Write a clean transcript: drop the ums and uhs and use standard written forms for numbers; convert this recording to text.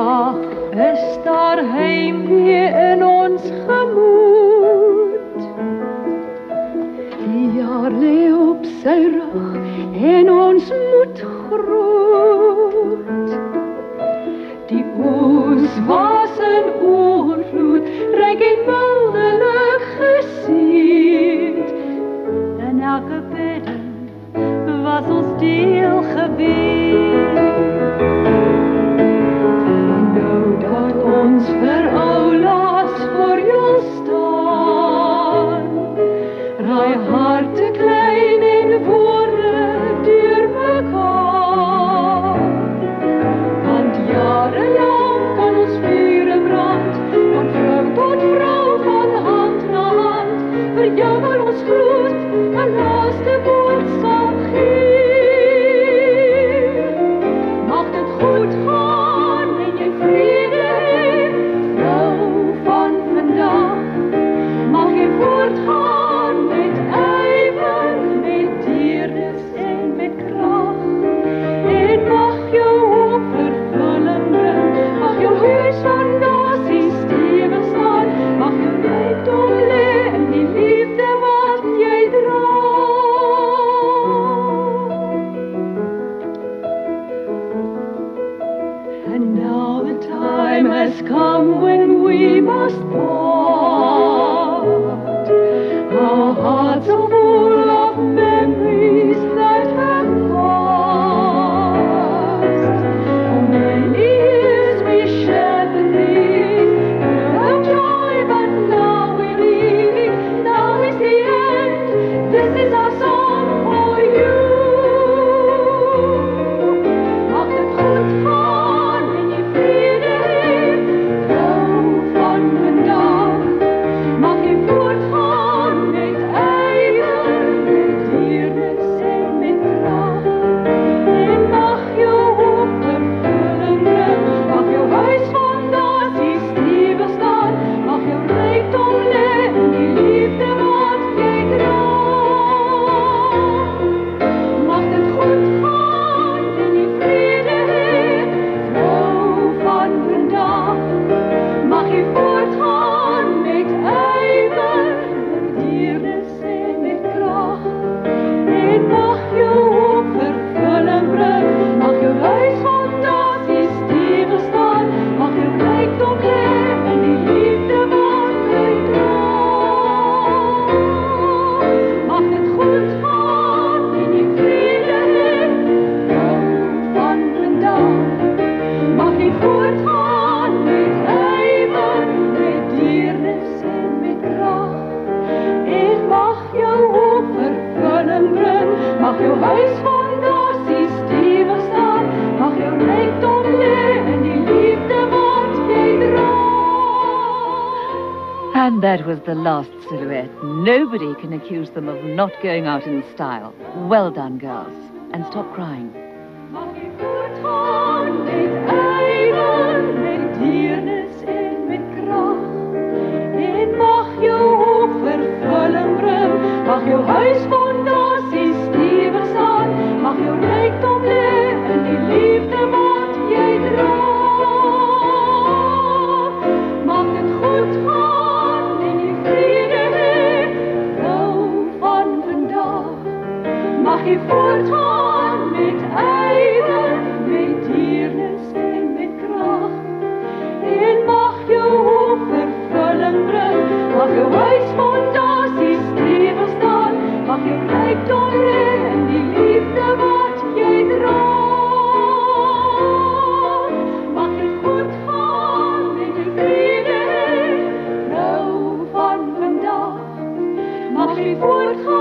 Vandag is daar heimwee in ons gemoed. Die jaar lê op sy rug en ons moed groot. Die oes was in oorvloed, ryk en mildelik gesierd. In elke bedding was ons deel geweest. En nou dat ons vir oulaas voor jou staan, raai harte klein en woorde deur mekaar. Want jarelang kan ons vure brand, van vrou tot vrou, van hand na hand, vir jou wil ons groet, 'n laaste woord sal gee. Mag dit goed gaan en jy vrede hê, vrou van vandag. Mag jy voortgaan met ywer, met deernis en met krag. En mag jou hoop vervulling bring, mag jou huis fondasie stewig staan, mag jou rykdom lê in die liefde wat jy dra. And now the time has come when we must part. Our hearts are full of memories that have passed. For many years we shared the need, full of joy, but now we need. Now is the end, this is our song for you. Mag dit goed gaan en jy vrede hê, vrou van vandag. Mag jy voortgaan met ywer, met deernis en met krag. En mag jou hoop vervulling bring, mag jou huis fondasie stewig staan, mag jou rykdom lê in die liefde wat jy dra. Mag dit goed gaan en jy vrede hê, vrou van vandag. Mag jy voortgaan met ywer, met deernis en met krag. En mag jou hoop vervulling bring, mag jou huis fondasie stewig staan, mag jou rykdom lê in die liefde wat jy dra. Mag dit goed gaan en jy vrede hê, vrou van vandag. Mag jy voortgaan met ywer, met deernis en met krag. En mag jou hoop vervulling bring, mag jou huis fondasie stewig staan, mag jou rykdom lê in die liefde wat jy dra. And that was the last silhouette. Nobody can accuse them of not going out in style. Well done, girls. And stop crying. Mag jy voortgaan met ywer, met deernis en met krag. En mag jou hoop vervulling bring, mag jou huis fondasie stewig staan, mag jou rykdom lê in die liefde wat jy dra. Mag dit goed gaan en jy vrede hê, vrou van vandag. Mag jy voortgaan met ywer, met deernis en met krag. En mag jou hoop vervulling bring, mag jou huis fondasie stewig staan, mag jou rykdom lê in die liefde wat jy dra. Mag dit goed gaan en jy vrede hê, vrou van vandag. Mag jy voortgaan